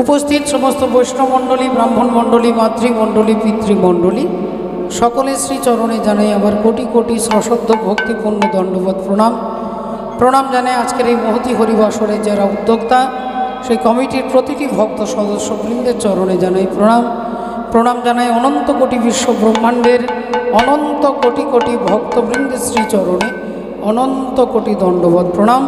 উপস্থিত সমস্ত বৈষ্ণব মণ্ডলী, ব্রাহ্মণ মণ্ডলী, মাতৃমণ্ডলী, পিতৃমণ্ডলী সকলের শ্রীচরণে জানাই আমার কোটি কোটি সশ্রদ্ধ ভক্তিপূর্ণ দণ্ডবোধ প্রণাম। প্রণাম জানাই আজকের এই মহতি হরিবাসরের যারা উদ্যোক্তা সেই কমিটির প্রতিটি ভক্ত সদস্যবৃন্দের চরণে জানাই প্রণাম। প্রণাম জানাই অনন্ত কোটি বিশ্ব ব্রহ্মাণ্ডের অনন্ত কোটি কোটি ভক্তবৃন্দের শ্রীচরণে অনন্ত কোটি দণ্ডবোধ প্রণাম।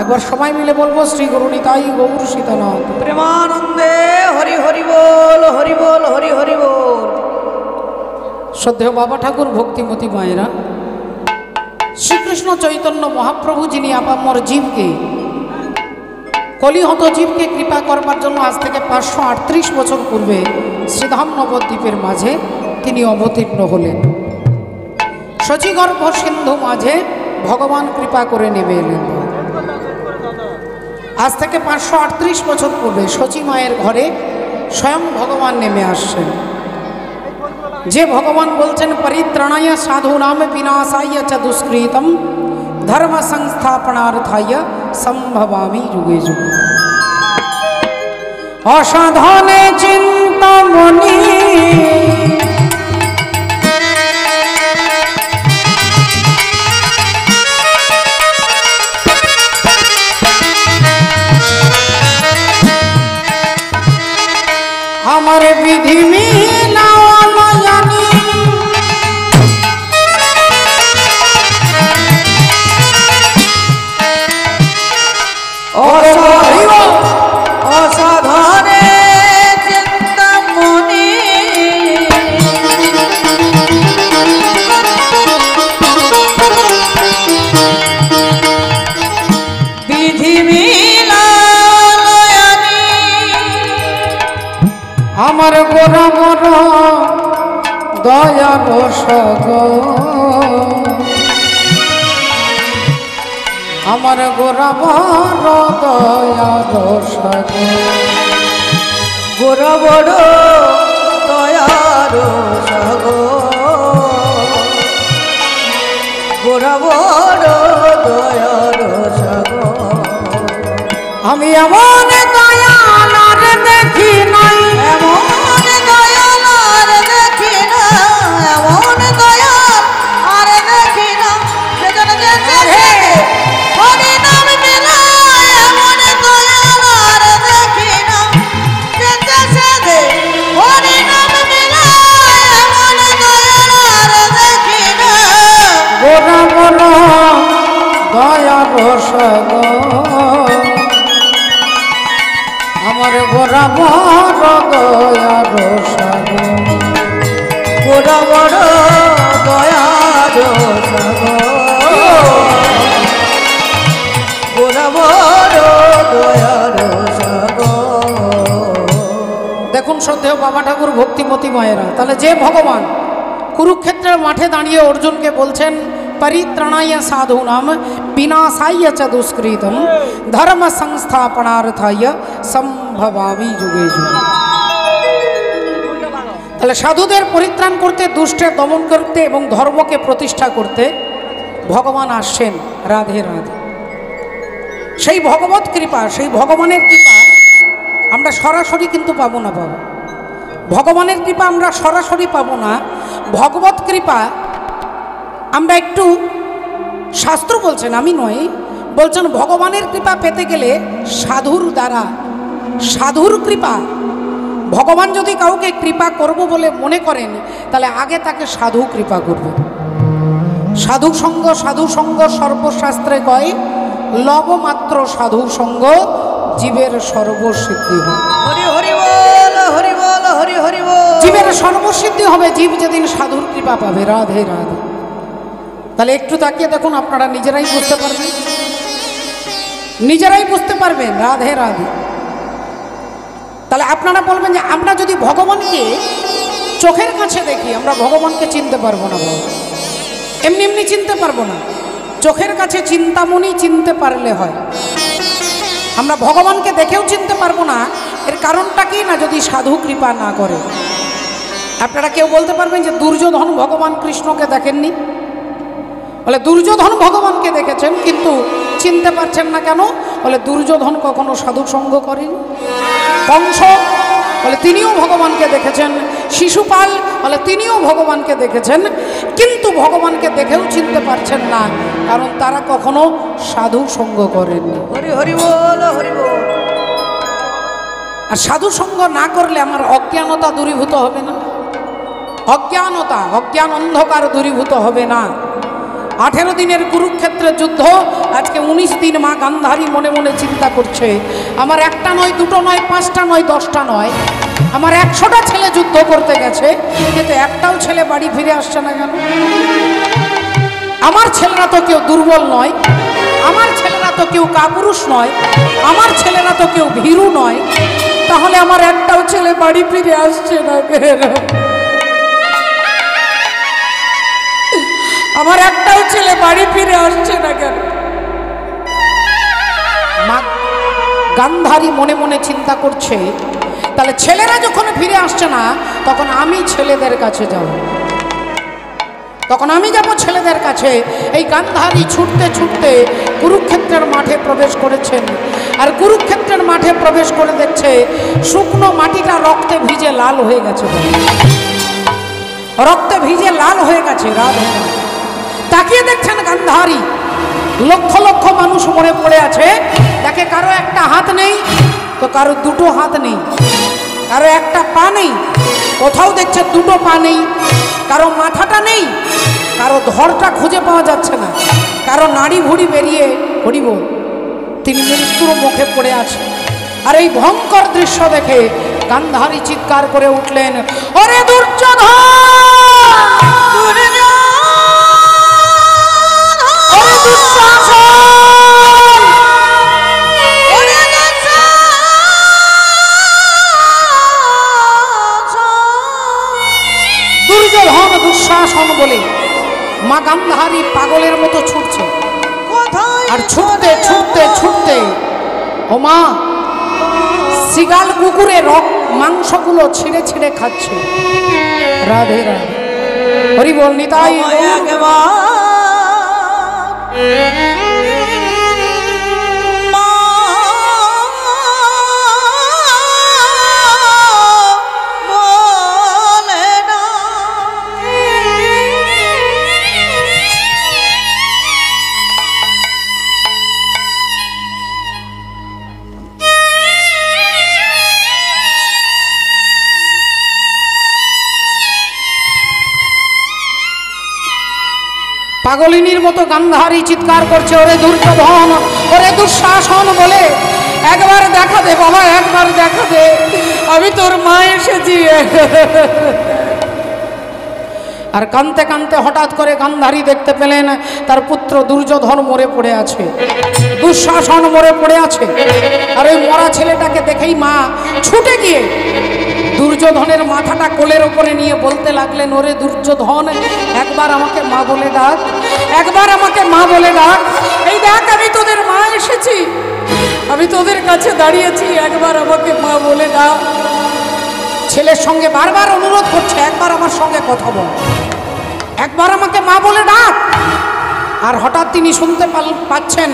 একবার সবাই মিলে বলবো শ্রী গুরু নিতাই গৌর সীতানাথ প্রেমানন্দে হরি হরি বল, হরি বল, হরি হরি বল। শ্রদ্ধেয় বাবা ঠাকুর, ভক্তিমতী মায়েরা, শ্রীকৃষ্ণ চৈতন্য মহাপ্রভু যিনি আপামর জীবকে, কলিহত জীবকে কৃপা করবার জন্য আজ থেকে 538 বছর পূর্বে শ্রীধাম নবদ্বীপের মাঝে তিনি অবতীর্ণ হলেন। শচীগর্ভ সিন্ধু মাঝে ভগবান কৃপা করে নেমে এলেন। আজ থেকে 538 বছর পূর্বে শচী মায়ের ঘরে স্বয়ং ভগবান নেমে আসছেন। যে ভগবান বলছেন পরিত্রাণায় সাধূনাম বিনাশায় চ দুষ্কৃতম ধর্ম সংস্থাপনার্থায় সম্ভবামি যুগে যুগে। অসাধনে চিন্তামণি আমার বিধি মিলাওয়ালা জানি, অসাধনে চিন্তামণি বিধি মিলালয়ানি আমার গোরা বড় দয়ার সগ, আমার গোরা বড় দয়ার সগ, গোরা বড় দয়ার সগ, গোরা বড় দয়ার সগ। আমি এমন দয়াল আর দেখি নাই, এমন দয়াল আর দেখি না, এমন দয়াল আর দেখি না, সেজন যেতে হরি নাম মিলায়। এমন দয়াল আর দেখি না, যেতে সেদে হরি নাম মিলায়। এমন দয়াল আর দেখি না, গোরা বড় দয়ার সগ, আমার গোরা বড় দয়ার সগ, গোরা বড় দয়ার সগ, গোরা বড় দয়ার সগ। দেখুন শ্রদ্ধেয় বাবা ঠাকুর, ভক্তিমতী মায়েরা, তাহলে যে ভগবান কুরুক্ষেত্রের মাঠে দাঁড়িয়ে অর্জুনকে বলছেন পরিত্রাণায় সাধূনাম বিনাশায় চ দুষ্কৃতম ধর্ম সংস্থাপনার্থায় সম্ভবামি যুগে যুগে। তাহলে সাধুদের পরিত্রাণ করতে, দুষ্টের দমন করতে এবং ধর্মকে প্রতিষ্ঠা করতে ভগবান আসছেন। রাধে রাধে। সেই ভগবত কৃপা, সেই ভগবানের কৃপা আমরা সরাসরি কিন্তু পাবো না। পাবো ভগবানের কৃপা আমরা সরাসরি পাবো না। ভগবত কৃপা আমরা একটু, শাস্ত্র বলছেন, আমি নয়, বলছেন ভগবানের কৃপা পেতে গেলে সাধুর দ্বারা, সাধুর কৃপা। ভগবান যদি কাউকে কৃপা করব বলে মনে করেন তাহলে আগে তাকে সাধু কৃপা করবে। সাধু সঙ্গ, সাধু সঙ্গ সর্বশাস্ত্রে কয় লবমাত্র সাধু সঙ্গ জীবের সর্বসিদ্ধি হয়। হরি হরি বল, হরি বল, হরি হরি বল। জীবের সর্বসিদ্ধি হবে জীব যেদিন সাধুর কৃপা পাবে। রাধে রাধে। তাহলে একটু তাকিয়ে দেখুন, আপনারা নিজেরাই বুঝতে পারবেন, নিজেরাই বুঝতে পারবেন। রাধে রাধে। তাহলে আপনারা বলবেন যে আমরা যদি ভগবানকে চোখের কাছে দেখি আমরা ভগবানকে চিনতে পারবো না। এমনি এমনি চিনতে পারবো না। চোখের কাছে চিন্তামণি চিনতে পারলে হয়। আমরা ভগবানকে দেখেও চিনতে পারবো না। এর কারণটা কি না, যদি সাধু কৃপা না করে। আপনারা কেউ বলতে পারবেন যে দুর্যোধন ভগবান কৃষ্ণকে দেখেননি? বলে দুর্যোধন ভগবানকে দেখেছেন কিন্তু চিনতে পারছেন না কেন? বলে দুর্যোধন কখনো সাধু সঙ্গ করেনি। কংস বলে তিনিও ভগবানকে দেখেছেন। শিশুপাল বলে তিনিও ভগবানকে দেখেছেন, কিন্তু ভগবানকে দেখেও চিনতে পারছেন না, কারণ তারা কখনো সাধু সঙ্গ করেননি। হরি হরি বল, হরি বল। আর সাধু সঙ্গ না করলে আমার অজ্ঞানতা দূরীভূত হবে না। অজ্ঞান অন্ধকার দূরীভূত হবে না। 18 দিনের কুরুক্ষেত্রের যুদ্ধ, আজকে 19 দিন মা গান্ধারী মনে মনে চিন্তা করছে, আমার একটা নয়, দুটো নয়, 5টা নয়, 10টা নয়, আমার 100টা ছেলে যুদ্ধ করতে গেছে, কিন্তু একটাও ছেলে বাড়ি ফিরে আসছে না কেন? আমার ছেলেরা তো কেউ দুর্বল নয়, আমার ছেলেরা তো কেউ কাপুরুষ নয়, আমার ছেলেরা তো কেউ ভীরু নয়, তাহলে আমার একটাও ছেলে বাড়ি ফিরে আসছে না কেন? আমার একটাও ছেলে বাড়ি ফিরে আসছে না কেন? মা গান্ধারী মনে মনে চিন্তা করছে, তাহলে ছেলেরা যখন ফিরে আসছে না, তখন আমি ছেলেদের কাছে যাব, তখন আমি যাব ছেলেদের কাছে। এই গান্ধারী ছুটতে ছুটতে কুরুক্ষেত্রের মাঠে প্রবেশ করেছেন, আর কুরুক্ষেত্রের মাঠে প্রবেশ করে দেখছে শুকনো মাটিটা রক্তে ভিজে লাল হয়ে গেছে, রক্তে ভিজে লাল হয়ে গেছে। রাধে তাকিয়ে দেখছেন গান্ধারী, লক্ষ লক্ষ মানুষ মরে পড়ে আছে, দেখে কারো একটা হাত নেই, তো কারো দুটো হাত নেই, কারো একটা পা নেই, কোথাও দেখছে দুটো পা নেই, কারো মাথাটা নেই, কারো ধরটা খুঁজে পাওয়া যাচ্ছে না, কারো নাড়ি ভুড়ি বেরিয়ে হরিব তিনি মৃত্যুর মুখে পড়ে আছে। আর এই ভয়ঙ্কর দৃশ্য দেখে গান্ধারী চিৎকার করে উঠলেন, ওরে দুর্যোধন! দুঃশাসন বলে মা গান্ধারী পাগলের মতো ছুটছে, আর ছুটতে ছুটতে ছুটতে ও মা শিগাল কুকুরের মাংসগুলো ছিঁড়ে ছিঁড়ে খাচ্ছে। রাধে রাধে, হরি বল নিতাই। পাগলিনীর মতো গান্ধারী চিৎকার করছে, ওরে দুর্যোধন, ওরে দুঃশাসন বলে, একবার দেখা দে বাবা, একবার দেখা দে, আমি তোর মা এসেছি। আর কাঁদতে কাঁদতে হঠাৎ করে গান্ধারী দেখতে পেলেন তার পুত্র দুর্যোধন মরে পড়ে আছে, দুঃশাসন মরে পড়ে আছে। আর ওই মরা ছেলেটাকে দেখেই মা ছুটে গিয়ে দুর্যোধনের মাথাটা কোলের উপরে নিয়ে বলতে লাগলেন, ওরে দুর্যোধন, একবার আমাকে মা বলে ডাক, একবার আমাকে মা বলে ডাক, এই দেখ আমি তোদের মা এসেছি, আমি তোদের কাছে দাঁড়িয়েছি, একবার আমাকে মা বলে ডাক। ছেলের সঙ্গে বারবার অনুরোধ করছে, একবার আমার সঙ্গে কথা বল, একবার আমাকে মা বলে ডাক। আর হঠাৎ তিনি শুনতে পাচ্ছেন,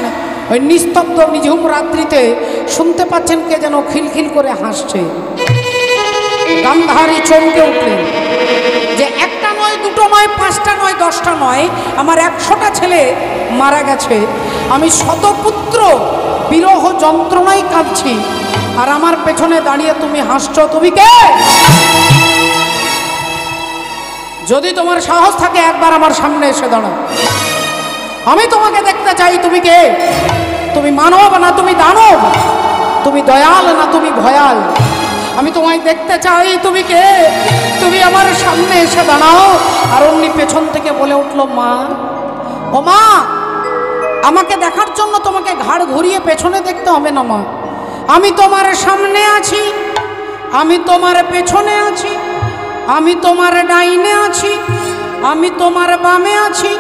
ওই নিস্তব্ধ নিঝুম রাত্রিতে শুনতে পাচ্ছেন কে যেন খিলখিল করে হাসছে। গান্ধারী চমকে উঠলেন যে একটা নয়, দুটো নয়, 5টা নয়, 10টা নয়, আমার 100টা ছেলে মারা গেছে, আমি শতপুত্র বিরহ যন্ত্রণায় কাঁদছি, আর আমার পেছনে দাঁড়িয়ে তুমি হাসছো, তুমি কে? যদি তোমার সাহস থাকে একবার আমার সামনে এসে দাঁড়াও, আমি তোমাকে দেখতে চাই, তুমি কে? তুমি মানব না তুমি দানব? তুমি দয়াল না তুমি ভয়াল? আমি তোমায় দেখতে চাই, তুমি কে? তুমি আমার সামনে এসে দাঁড়াও। আর অমনি পেছন থেকে বলে উঠল, মা, ও মা, আমাকে দেখার জন্য তোমাকে ঘাড় ঘুরিয়ে পেছনে দেখতে হবে না মা, আমি তোমার সামনে আছি, আমি তোমার পেছনে আছি, আমি তোমার ডাইনে আছি, আমি তোমার বামে আছি,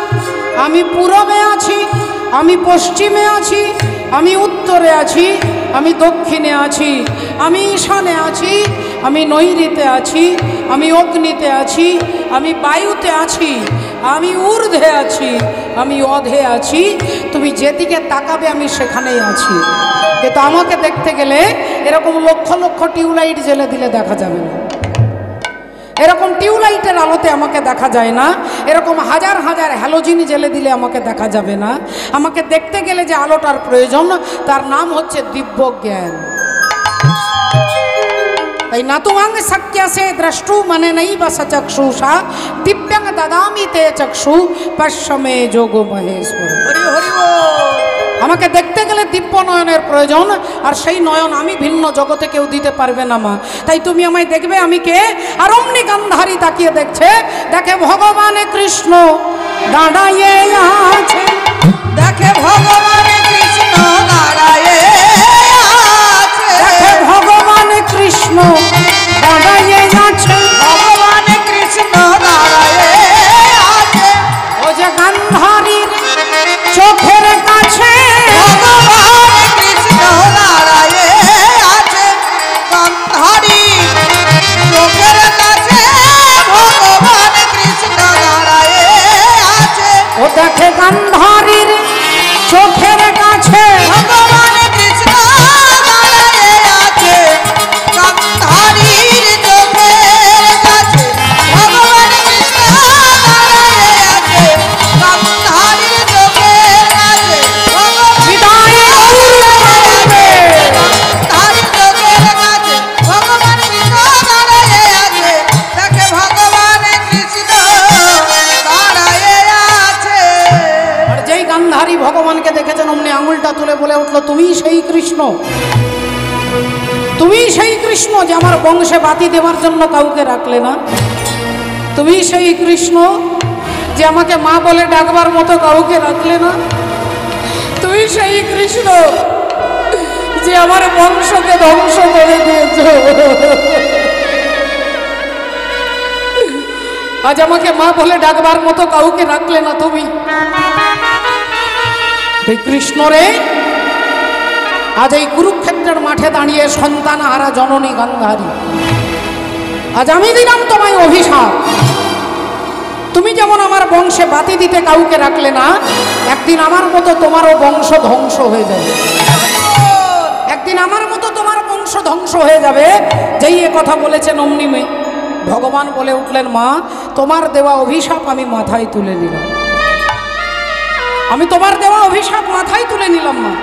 আমি পূরবে আছি, আমি পশ্চিমে আছি, আমি উত্তরে আছি, আমি দক্ষিণে আছি, আমি ঈশানে আছি, আমি নৈঋতে আছি, আমি অগ্নিতে আছি, আমি বায়ুতে আছি, আমি ঊর্ধ্বে আছি, আমি অধে আছি, তুমি যেদিকে তাকাবে আমি সেখানেই আছি। কিন্তু আমাকে দেখতে গেলে এরকম লক্ষ লক্ষ টিউবলাইট জ্বেলে দিলে দেখা যাবে না, এরকম টিউবলাইটের আলোতে আমাকে দেখা যায় না, এরকম হাজার হাজার হ্যালোজিন জ্বেলে দিলে আমাকে দেখা যাবে না। আমাকে দেখতে গেলে যে আলোটার প্রয়োজন তার নাম হচ্ছে দিব্য জ্ঞান। তাই নাতুমাং সাক্ষ্যাসে দ্রষ্টু মানে নেই বা সচক্ষুষা দিব্যাং দাদামি তে চক্ষু পশ্চমে যোগ মহেশ্বর। হরি হরি বল। আমাকে দেখতে গেলে দিব্য নয়নের প্রয়োজন, আর সেই নয়ন আমি ভিন্ন জগতে কেউ দিতে পারবে না মা। তাই তুমি আমায় দেখবে আমি কে। আর অমনি গান্ধারী তাকিয়ে দেখছে, দেখে ভগবান কৃষ্ণ দাঁড়াইয়ে আছে, দেখে ভগবান কৃষ্ণ দাঁড়ায়ে আছে, দেখে ভগবান কৃষ্ণ দাঁড়াইয়ে আছে, ভগবান কৃষ্ণ দাঁড়ায়ে আছে, ও যে গান্ধারীর চোখের কাছে ভগবান কৃষ্ণ দাঁড়ায়ে আছে, গান্ধারী চোখের কাছে ভগবান কৃষ্ণ দাঁড়ায়ে আছে, ও দেখে গান্ধারীর চোখের কাছে ভগবান কৃষ্ণ দাঁড়ায়ে আছে, গান্ধারীর চোখের কাছে ভগবান কৃষ্ণ দাঁড়ায়ে আছে, গান্ধারীর চোখের কাছে ভগবান বিদায় করবে। গান্ধারীর চোখের কাছে ভগবান কৃষ্ণ দাঁড়ায়ে আছে, দেখে ভগবান কৃষ্ণ দাঁড়ায়ে আছে। আর যেই গান্ধারী ভগবানকে দেখেছেন অমনি আঙুলটা তুলে বলে উঠলো, তুমিই সেই কৃষ্ণ, তুমিই সেই কৃষ্ণ যে আমার বংশে বাতি দেওয়ার জন্য কাউকে রাখলে না, তুমিই সেই কৃষ্ণ যে আমাকে মা বলে ডাকবার মতো কাউকে রাখলে না, তুমি সেই কৃষ্ণ যে আমার বংশকে ধ্বংস করে দিয়েছ, আজ আমাকে মা বলে ডাকবার মতো কাউকে রাখলে না তুমি। এই কৃষ্ণ রে, আজ এই কুরুক্ষেত্রের মাঠে দাঁড়িয়ে সন্তান হারা জননী গান্ধারী, আজ আমি দিলাম তোমায় অভিশাপ। তুমি যেমন আমার বংশে বাতি দিতে কাউকে রাখলে না, একদিন আমার মতো তোমারও বংশ ধ্বংস হয়ে যাবে, একদিন আমার মতো তোমার বংশ ধ্বংস হয়ে যাবে। যেই এ কথা বলেছেন অমনি ভগবান বলে উঠলেন, মা তোমার দেওয়া অভিশাপ আমি মাথায় তুলে নিলাম, আমি তোমার দেওয়া অভিশাপ মাথায় তুলে নিলাম মা,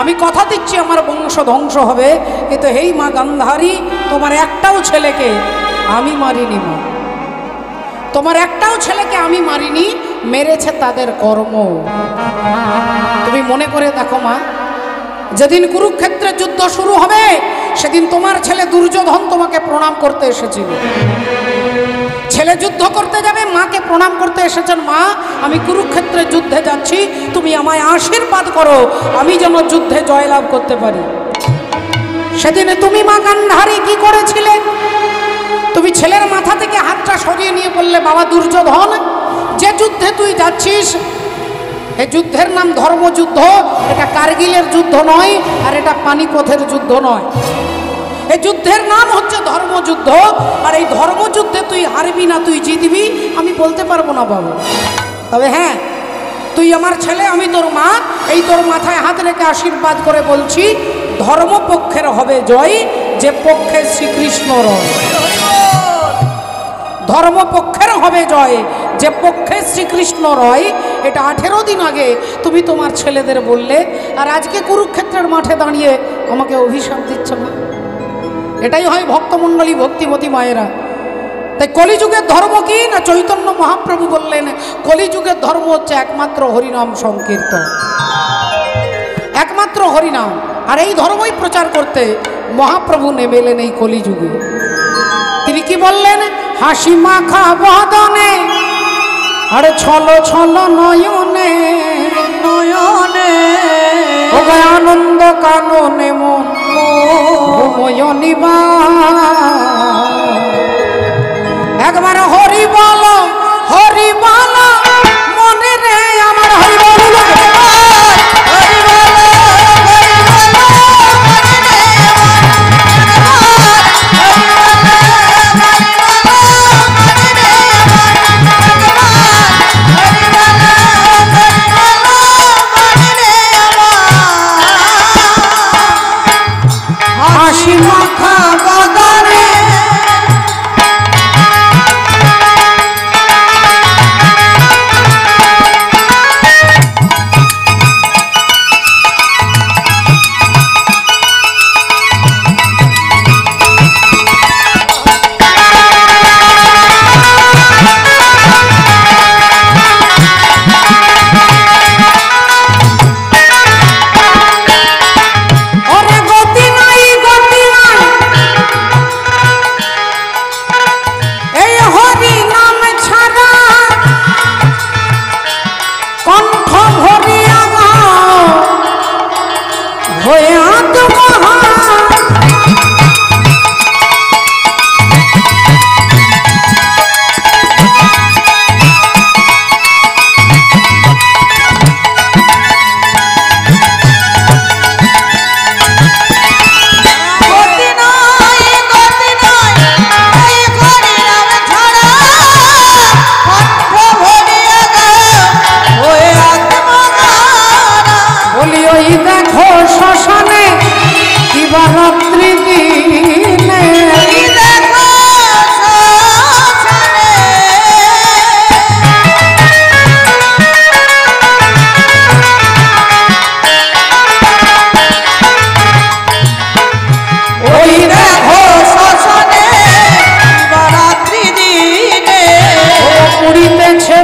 আমি কথা দিচ্ছি আমার বংশ ধ্বংস হবে, কিন্তু হেই মা গান্ধারী তোমার একটাও ছেলেকে আমি মারিনি মা, তোমার একটাও ছেলেকে আমি মারিনি, মেরেছে তাদের কর্ম। তুমি মনে করে দেখো মা, যেদিন কুরুক্ষেত্রের যুদ্ধ শুরু হবে সেদিন তোমার ছেলে দুর্যোধন তোমাকে প্রণাম করতে এসেছিল, ছেলে যুদ্ধ করতে যাবে, মাকে প্রণাম করতে এসেছেন, মা আমি কুরুক্ষেত্রের যুদ্ধে যাচ্ছি, তুমি আমায় আশীর্বাদ করো আমি যেন যুদ্ধে জয়লাভ করতে পারি। সেদিন তুমি মা গান্ধারী কি করেছিলে? তুমি ছেলের মাথা থেকে হাতটা সরিয়ে নিয়ে বললে, বাবা দুর্যোধন, যে যুদ্ধে তুই যাচ্ছিস এই যুদ্ধের নাম ধর্মযুদ্ধ, এটা কার্গিলের যুদ্ধ নয়, আর এটা পানিপথের যুদ্ধ নয়, এই যুদ্ধের নাম হচ্ছে ধর্মযুদ্ধ, আর এই ধর্মযুদ্ধে তুই হারবি না তুই জিতবি আমি বলতে পারবো না বাবা, তবে হ্যাঁ তুই আমার ছেলে আমি তোর মা, এই তোর মাথায় হাত রেখে আশীর্বাদ করে বলছি, ধর্মপক্ষের হবে জয়, যে পক্ষে শ্রীকৃষ্ণ রয়, ধর্মপক্ষের হবে জয়, যে পক্ষে শ্রীকৃষ্ণ রয়। এটা 18 দিন আগে তুমি তোমার ছেলেদের বললে, আর আজকে কুরুক্ষেত্রের মাঠে দাঁড়িয়ে আমাকে অভিশাপ দিচ্ছ না। এটাই হয় ভক্তমণ্ডলী ভক্তিমতী মায়েরা। তাই কলিযুগের ধর্ম কি না, চৈতন্য মহাপ্রভু বললেন কলিযুগের ধর্ম হচ্ছে একমাত্র হরিনাম সংকীর্তন, একমাত্র হরিনাম, আর এই ধর্মই প্রচার করতে মহাপ্রভু নেমে এলেন এই কলিযুগে। তিনি কি বললেন? হাসি মাখা বদনে আর ছল ছল নয়নে, নয়নে ও আনন্দ কাননে মন ময়নিবা, একবার হরি বল হরি বল মনে রে আমার, হরি বল মাখা বদনে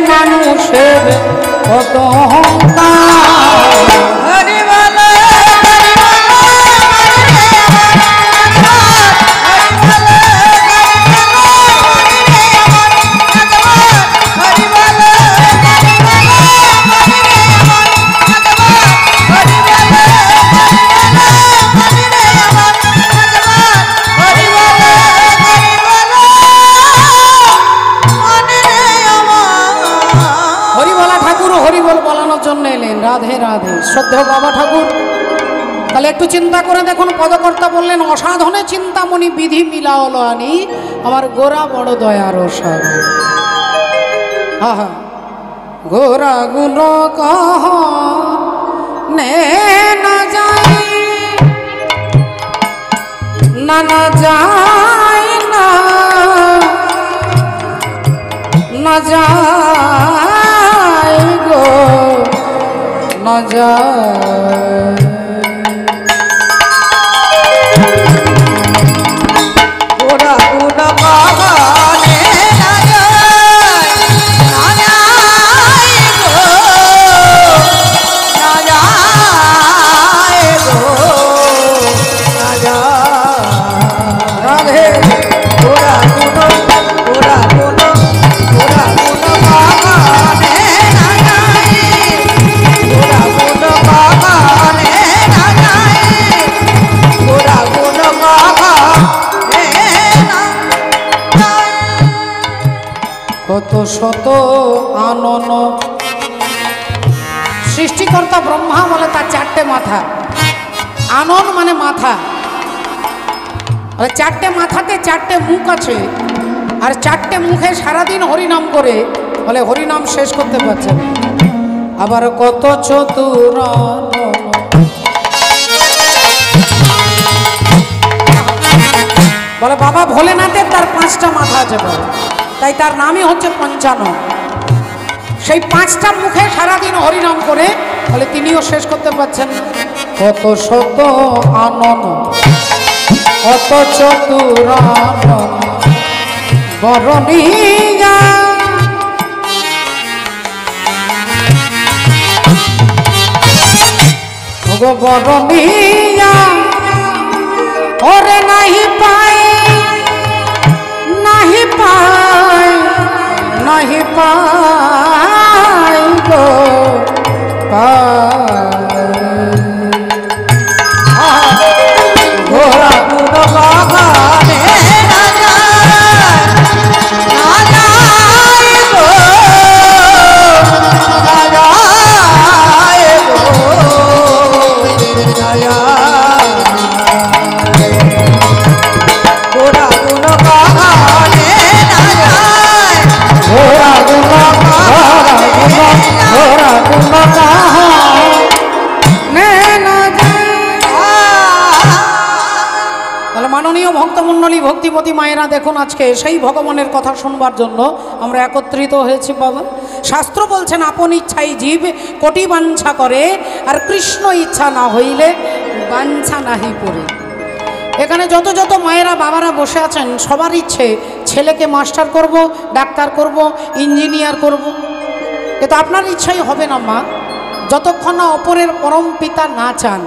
মানুষের কত রাধে রাধে। শ্রদ্ধেয় বাবা ঠাকুর, তাহলে একটু চিন্তা করে দেখুন, পদকর্তা বললেন অসাধনে চিন্তামণি বিধি মিলাওল আনি আমার গোরা বড় দয়ার সাগর। আহা গোরা গুণ কহ নে না যাই না না যাই না না যাই গো না যায়। ওরা গুণ বাগানে না যায় না যায় গো না যায় গো না যায়। রাধে ওরা গুণ বাগানে না যায় ওরা গুণ বাগানে না যায় ওরা গুণ বাগানে না যায়। কত শত আনন সৃষ্টিকর্তা ব্রহ্মা বলে তার চারটে মাথা। আনন মানে মাথা, চারটে মাথাতে চারটে মুখ আছে, আর চারটে মুখে সারাদিন হরিনাম করে বলে হরিনাম শেষ করতে পারছে না। আবার কত চতুর বলে বাবা ভোলেনাথের তার পাঁচটা মাথা আছে বলে, তাই তার নামই হচ্ছে পঞ্চানন। সেই পাঁচটা মুখে সারাদিন হরিনাম করে বলে তিনিও শেষ করতে পারছেন না। কত শত আনন কত চতুর বরণিয়া বরণিয়া ওরে নাহি পাই নাহি পাই নাহি পাই গো ঘোরা গুণ বাগানে না যায় না যায় গো না যায় গো না যায়। ঘোরা গুণ বাগানে না যায় ঘোরা গুণ ঘোরা সম্মানীয় ভক্তমণ্ডলী, ভক্তিমতী মায়েরা, দেখুন আজকে সেই ভগবানের কথা শুনবার জন্য আমরা একত্রিত হয়েছি বাবা। শাস্ত্র বলছেন আপন ইচ্ছাই জীব কোটি বাঞ্ছা করে, আর কৃষ্ণ ইচ্ছা না হইলে বাঞ্ছা নাহি পড়ে। এখানে যত যত মায়েরা বাবারা বসে আছেন সবার ইচ্ছে ছেলেকে মাস্টার করব, ডাক্তার করব, ইঞ্জিনিয়ার করব। কিন্তু আপনার ইচ্ছাই হবে না মা, যতক্ষণ না অপরের পরম পিতা না চান।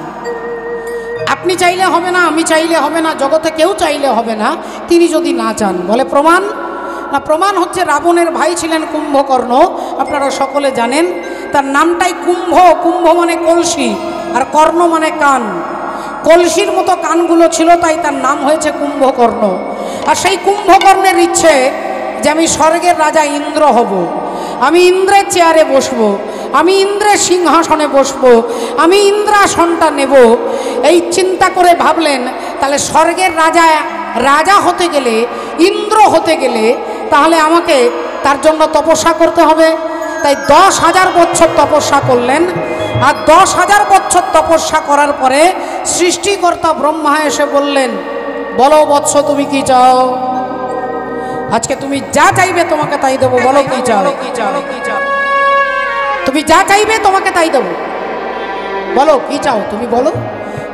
আপনি চাইলে হবে না, আমি চাইলে হবে না, জগতে কেউ চাইলে হবে না, তিনি যদি না চান। বলে প্রমাণ না, প্রমাণ হচ্ছে রাবণের ভাই ছিলেন কুম্ভকর্ণ, আপনারা সকলে জানেন। তার নামটাই কুম্ভ, কুম্ভ মানে কলসি, আর কর্ণ মানে কান। কলসির মতো কানগুলো ছিল, তাই তার নাম হয়েছে কুম্ভকর্ণ। আর সেই কুম্ভকর্ণের ইচ্ছে যে আমি স্বর্গের রাজা ইন্দ্র হব, আমি ইন্দ্রের চেয়ারে বসবো, আমি ইন্দ্রের সিংহাসনে বসবো, আমি ইন্দ্রাসনটা নেব। এই চিন্তা করে ভাবলেন তাহলে স্বর্গের রাজা হতে গেলে, ইন্দ্র হতে গেলে তাহলে আমাকে তার জন্য তপস্যা করতে হবে। তাই 10,000 বছর তপস্যা করলেন। আর 10,000 বছর তপস্যা করার পরে সৃষ্টিকর্তা ব্রহ্মা এসে বললেন, বলো বৎস তুমি কি চাও? আজকে তুমি যা চাইবে তোমাকে তাই দেবো, বলো কি চাও? তুমি যা চাইবে তোমাকে তাই দেবো, বলো কি চাও তুমি বলো।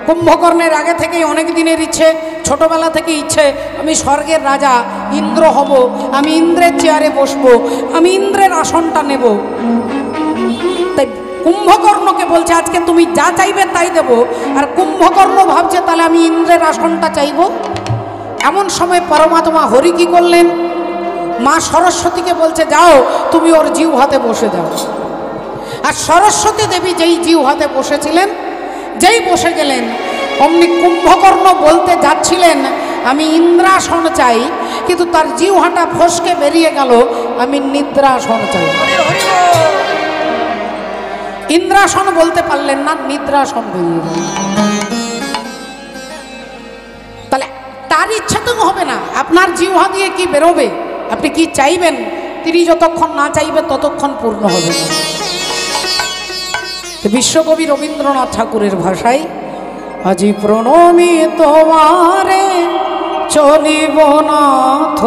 কুম্ভকর্ণের আগে থেকেই অনেক দিনের ইচ্ছে, ছোটবেলা থেকে ইচ্ছে আমি স্বর্গের রাজা ইন্দ্র হব, আমি ইন্দ্রের চেয়ারে বসবো, আমি ইন্দ্রের আসনটা নেব। তাই কুম্ভকর্ণকে বলছে আজকে তুমি যা চাইবে তাই দেব। আর কুম্ভকর্ণ ভাবছে তাহলে আমি ইন্দ্রের আসনটা চাইব। এমন সময় পরমাত্মা হরি কি করলেন, মা সরস্বতীকে বলছে যাও তুমি ওর জিউ হাতে বসে যাও। আর সরস্বতী দেবী যেই জিউ হাতে বসেছিলেন, যেই বসে গেলেন, অমনি কুম্ভকর্ণ বলতে যাচ্ছিলেন আমি ইন্দ্রাসন চাই, কিন্তু তার জিহ্বাটা ফসকে বেরিয়ে গেল আমি নিদ্রাসন চাই। ইন্দ্রাসন বলতে পারলেন না, নিদ্রাসন বেরিয়ে গেল। তাহলে তার ইচ্ছা তো হবে না, আপনার জিহ্বা দিয়ে কি বেরোবে, আপনি কি চাইবেন, তিনি যতক্ষণ না চাইবে ততক্ষণ পূর্ণ হবে না। বিশ্বকবি রবীন্দ্রনাথ ঠাকুরের ভাষায় আজি প্রণমি তোমারে চলিব নাথ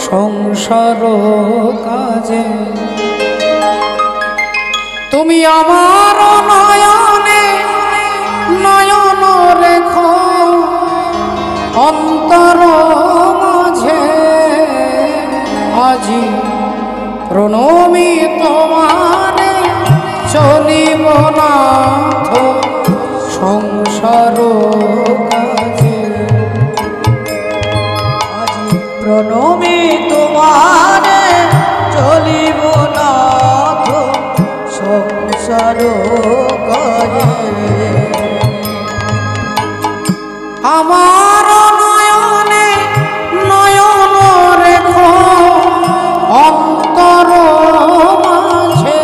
সংসার কাজে, তুমি আমার নয়নে নয়ন রেখো অন্তর মাঝে, আজি প্রণমি তোমারে চলিব নাথ সংসার কাজে। আজি প্রণমে তোমারে চলিব নাথ সংসার কাজে, আমার নয়নে নয়ন রেখো অন্তর মাঝে,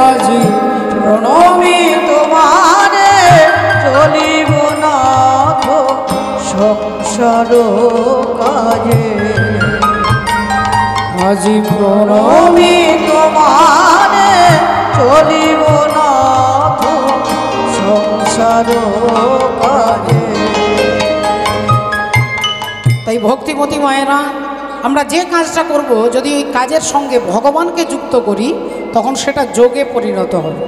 আজি প্রণমে তোমারে চলিব নাথ সংসার কাজে, আজি প্রণমে তোমারে চলিব নাথ সংসার কাজে। তাই ভক্তিমতী মায়েরা, আমরা যে কাজটা করব যদি ওই কাজের সঙ্গে ভগবানকে যুক্ত করি তখন সেটা যোগে পরিণত হবে।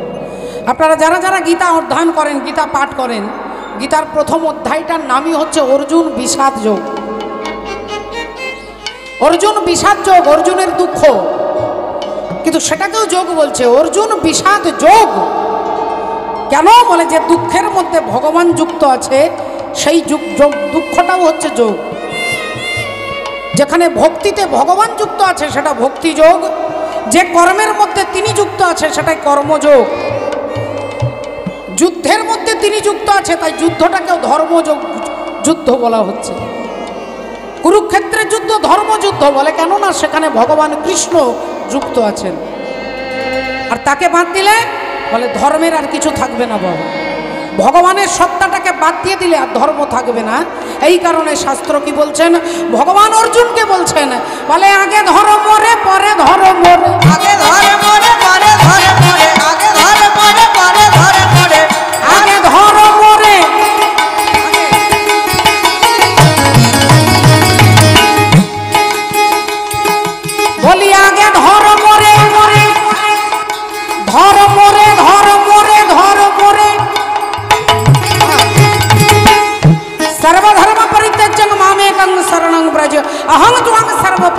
আপনারা যারা যারা গীতা অধ্যয়ন করেন, গীতা পাঠ করেন, গীতার প্রথম অধ্যায়টার নামই হচ্ছে অর্জুন বিষাদ যোগ। অর্জুন বিষাদ যোগ, অর্জুনের দুঃখ, কিন্তু সেটাকেও যোগ বলছে, অর্জুন বিষাদ যোগ। কেন বলে যে দুঃখের মধ্যে ভগবান যুক্ত আছে, সেই দুঃখটাও হচ্ছে যোগ। যেখানে ভক্তিতে ভগবান যুক্ত আছে সেটা ভক্তি যোগ, যে কর্মের মধ্যে তিনি যুক্ত আছে সেটাই কর্মযোগ। যুদ্ধের মধ্যে তিনি যুক্ত আছে তাই যুদ্ধটাকেও ধর্মযোগ যুদ্ধ বলা হচ্ছে। কুরুক্ষেত্রের যুদ্ধ ধর্মযুদ্ধ বলে, কেননা সেখানে ভগবান কৃষ্ণ যুক্ত আছেন। আর তাকে বাদ দিলে বলে ধর্মের আর কিছু থাকবে না বাবা। ভগবানের সত্তাটাকে বাদ দিয়ে দিলে আর ধর্ম থাকবে না। এই কারণে শাস্ত্র কি বলছেন, ভগবান অর্জুনকে বলছেন, বলে আগে ধর্ম রে পরে ধর্ম রে, আগে ধর্ম রে পরে ধর্ম রে, আগে ধর্ম রে পরে ধর্ম রে, আগে ধর্ম রে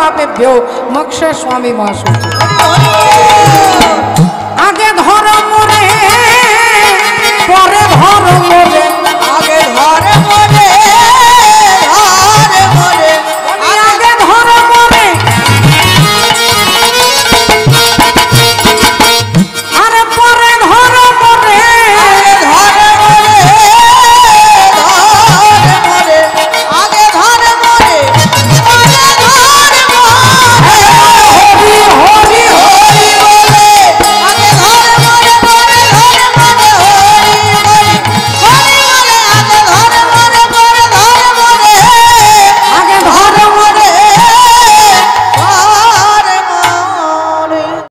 পাপেভ্यो मोक्ष स्वामी मा शुचि। হরি বল।